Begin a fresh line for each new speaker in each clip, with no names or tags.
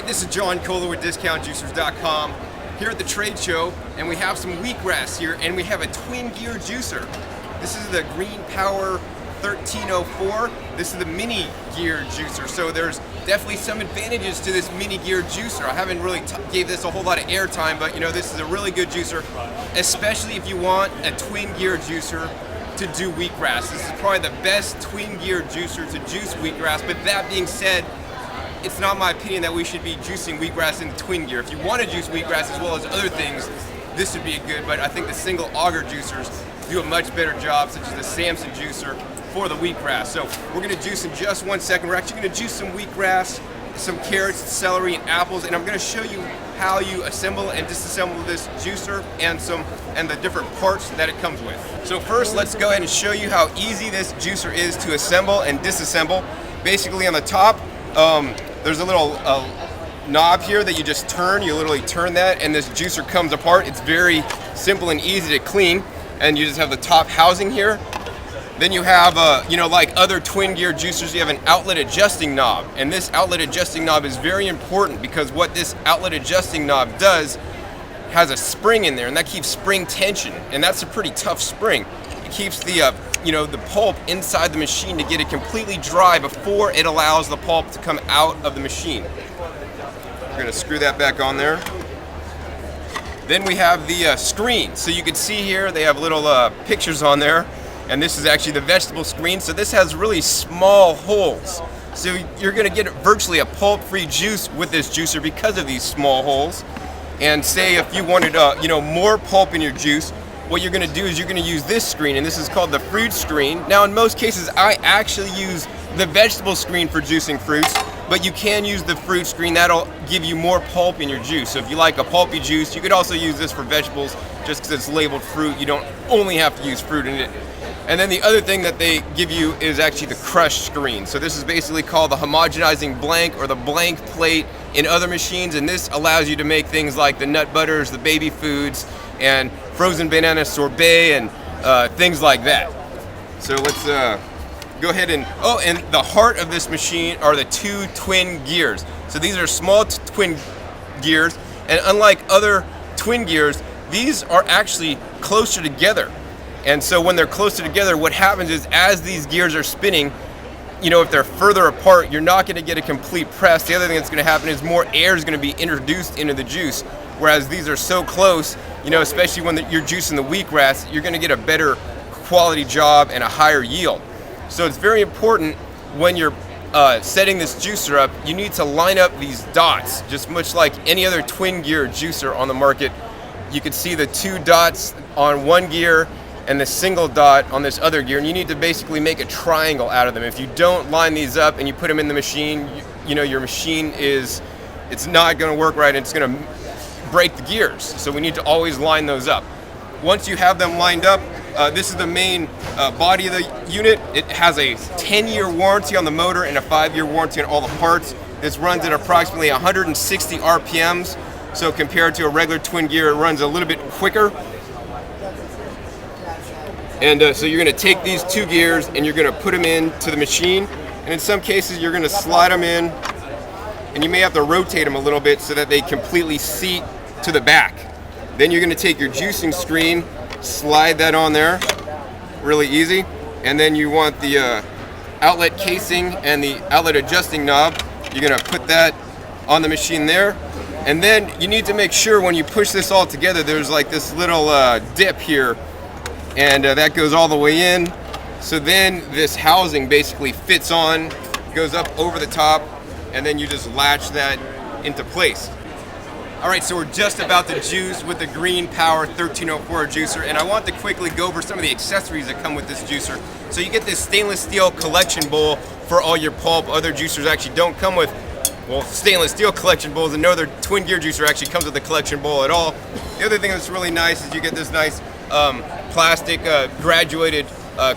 Alright, this is John Kohler with DiscountJuicers.com here at the trade show, and we have some wheatgrass here, and we have a twin gear juicer. This is the Green Power 1304. This is the mini gear juicer, so there's definitely some advantages to this mini gear juicer. I haven't really gave this a whole lot of airtime, but you know, this is a really good juicer, especially if you want a twin gear juicer to do wheatgrass. This is probably the best twin gear juicer to juice wheatgrass, but that being said, it's not my opinion that we should be juicing wheatgrass in twin gear. If you want to juice wheatgrass as well as other things, this would be good, but I think the single auger juicers do a much better job, such as the Samson juicer for the wheatgrass. So we're going to juice in just 1 second. We're actually going to juice some wheatgrass, some carrots, celery, and apples, and I'm going to show you how you assemble and disassemble this juicer and the different parts that it comes with. So first, let's go ahead and show you how easy this juicer is to assemble and disassemble. Basically, on the top, there's a little knob here that you just turn. You literally turn that, and this juicer comes apart. It's very simple and easy to clean, and you just have the top housing here. Then you have, like other twin gear juicers, you have an outlet adjusting knob, and this outlet adjusting knob is very important because what this outlet adjusting knob does has a spring in there, and that keeps spring tension, and that's a pretty tough spring. It keeps the the pulp inside the machine to get it completely dry before it allows the pulp to come out of the machine. We're going to screw that back on there. Then we have the screen. So you can see here they have little pictures on there, and this is actually the vegetable screen. So this has really small holes. So you're going to get virtually a pulp-free juice with this juicer because of these small holes. And say if you wanted more pulp in your juice, what you're going to do is you're going to use this screen, and this is called the fruit screen. Now, in most cases, I actually use the vegetable screen for juicing fruits, but you can use the fruit screen. That'll give you more pulp in your juice. So if you like a pulpy juice, you could also use this for vegetables just because it's labeled fruit. You don't only have to use fruit in it. And then the other thing that they give you is actually the crush screen. So this is basically called the homogenizing blank or the blank plate in other machines, and this allows you to make things like the nut butters, the baby foods, and frozen banana sorbet, and things like that. So let's go ahead and the heart of this machine are the two twin gears. So these are small twin gears, and unlike other twin gears, these are actually closer together. And so when they're closer together, what happens is as these gears are spinning, if they're further apart, you're not going to get a complete press. The other thing that's going to happen is more air is going to be introduced into the juice. Whereas these are so close, especially when you're juicing the wheatgrass, you're going to get a better quality job and a higher yield. So it's very important when you're setting this juicer up, you need to line up these dots, just much like any other twin gear juicer on the market. You can see the two dots on one gear and the single dot on this other gear, and you need to basically make a triangle out of them. If you don't line these up and you put them in the machine, your machine it's not going to work right, and it's going to break the gears. So we need to always line those up. Once you have them lined up, this is the main body of the unit. It has a 10-year warranty on the motor and a 5-year warranty on all the parts. This runs at approximately 160 RPMs. So compared to a regular twin gear, it runs a little bit quicker. And so you're going to take these two gears and you're going to put them into the machine. And in some cases, you're going to slide them in, and you may have to rotate them a little bit so that they completely seat to the back. Then you're going to take your juicing screen, slide that on there, really easy. And then you want the outlet casing and the outlet adjusting knob. You're going to put that on the machine there. And then you need to make sure when you push this all together, there's like this little dip here. And that goes all the way in. So then this housing basically fits on, goes up over the top, and then you just latch that into place. All right, so we're just about to juice with the Green Power 1304 juicer, and I want to quickly go over some of the accessories that come with this juicer. So you get this stainless steel collection bowl for all your pulp. Other juicers actually don't come with, stainless steel collection bowls, and no other twin gear juicer actually comes with a collection bowl at all. The other thing that's really nice is you get this nice plastic graduated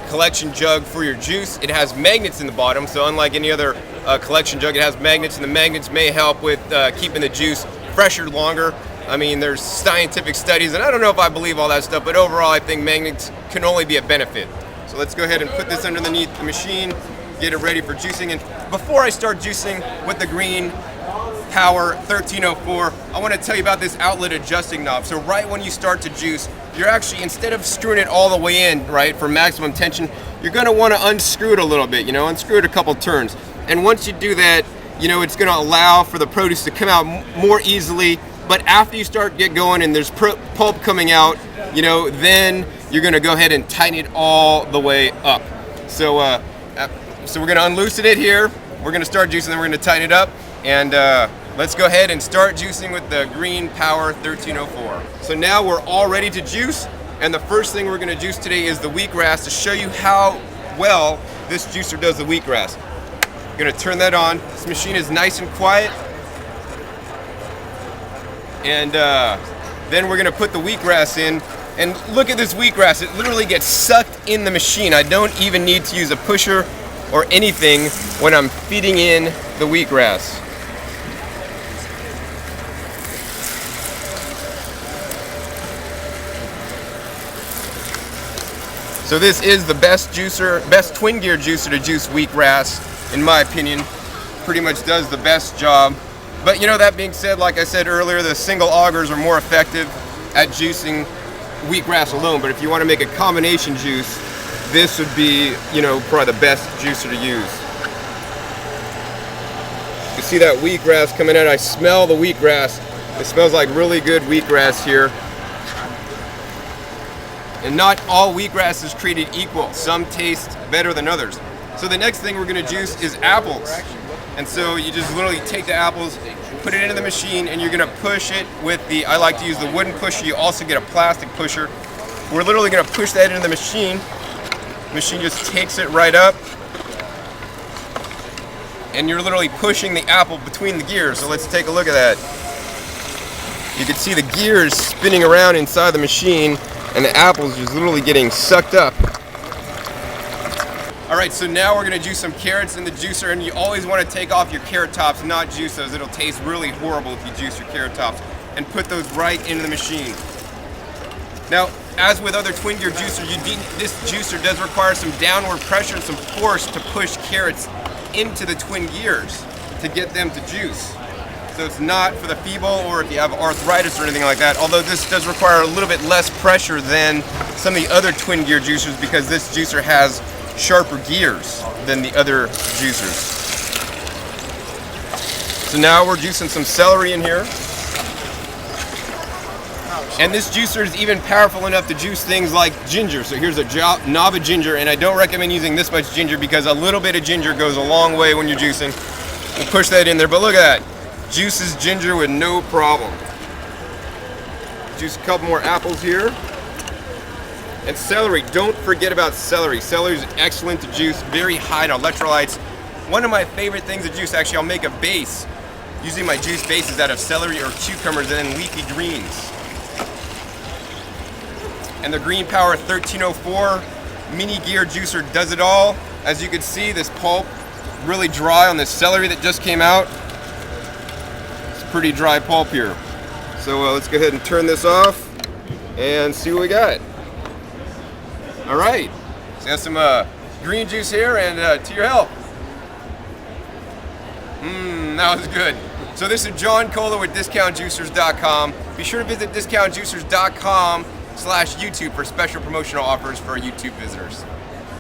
collection jug for your juice. It has magnets in the bottom, so unlike any other collection jug, it has magnets, and the magnets may help with keeping the juice fresher longer. I mean, there's scientific studies, and I don't know if I believe all that stuff, but overall I think magnets can only be a benefit. So let's go ahead and put this underneath the machine, get it ready for juicing. And before I start juicing with the Green Power 1304, I want to tell you about this outlet adjusting knob. So right when you start to juice, you're actually, instead of screwing it all the way in, right, for maximum tension, you're going to want to unscrew it a little bit, unscrew it a couple turns. And once you do that, it's going to allow for the produce to come out more easily. But after you start get going and there's pulp coming out, then you're going to go ahead and tighten it all the way up. So we're going to unloosen it here. We're going to start juicing, then we're going to tighten it up. And let's go ahead and start juicing with the Green Power 1304. So now we're all ready to juice. And the first thing we're going to juice today is the wheatgrass to show you how well this juicer does the wheatgrass. I'm going to turn that on. This machine is nice and quiet. And then we're going to put the wheatgrass in. And look at this wheatgrass. It literally gets sucked in the machine. I don't even need to use a pusher or anything when I'm feeding in the wheatgrass. So this is the best twin gear juicer to juice wheatgrass, in my opinion. Pretty much does the best job. But that being said, like I said earlier, the single augers are more effective at juicing wheatgrass alone. But if you want to make a combination juice, this would be, probably the best juicer to use. You see that wheatgrass coming out? I smell the wheatgrass. It smells like really good wheatgrass here. And not all wheatgrass is created equal. Some taste better than others. So the next thing we're going to juice is apples. And so you just literally take the apples, put it into the machine, and you're going to push it with I like to use the wooden pusher. You also get a plastic pusher. We're literally going to push that into the machine. The machine just takes it right up. And you're literally pushing the apple between the gears. So let's take a look at that. You can see the gears spinning around inside the machine, and the apple's just literally getting sucked up. All right, so now we're gonna juice some carrots in the juicer, and you always wanna take off your carrot tops, not juice those. It'll taste really horrible if you juice your carrot tops, and put those right into the machine. Now, as with other twin gear juicers, this juicer does require some downward pressure and some force to push carrots into the twin gears to get them to juice. So it's not for the feeble or if you have arthritis or anything like that, although this does require a little bit less pressure than some of the other twin gear juicers because this juicer has sharper gears than the other juicers. So now we're juicing some celery in here. And this juicer is even powerful enough to juice things like ginger. So here's a knob of ginger, and I don't recommend using this much ginger because a little bit of ginger goes a long way when you're juicing. We'll push that in there, but look at that. Juices ginger with no problem. Juice a couple more apples here. And celery, don't forget about celery. Celery is excellent to juice, very high in electrolytes. One of my favorite things to juice, actually I'll make a base. Using my juice bases out of celery or cucumbers and then leafy greens. And the Green Power 1304 mini gear juicer does it all. As you can see, this pulp really dry on this celery that just came out. It's pretty dry pulp here. So let's go ahead and turn this off and see what we got. All right, so got some green juice here, and to your help. That was good. So this is John Kohler with DiscountJuicers.com. Be sure to visit DiscountJuicers.com/YouTube for special promotional offers for our YouTube visitors.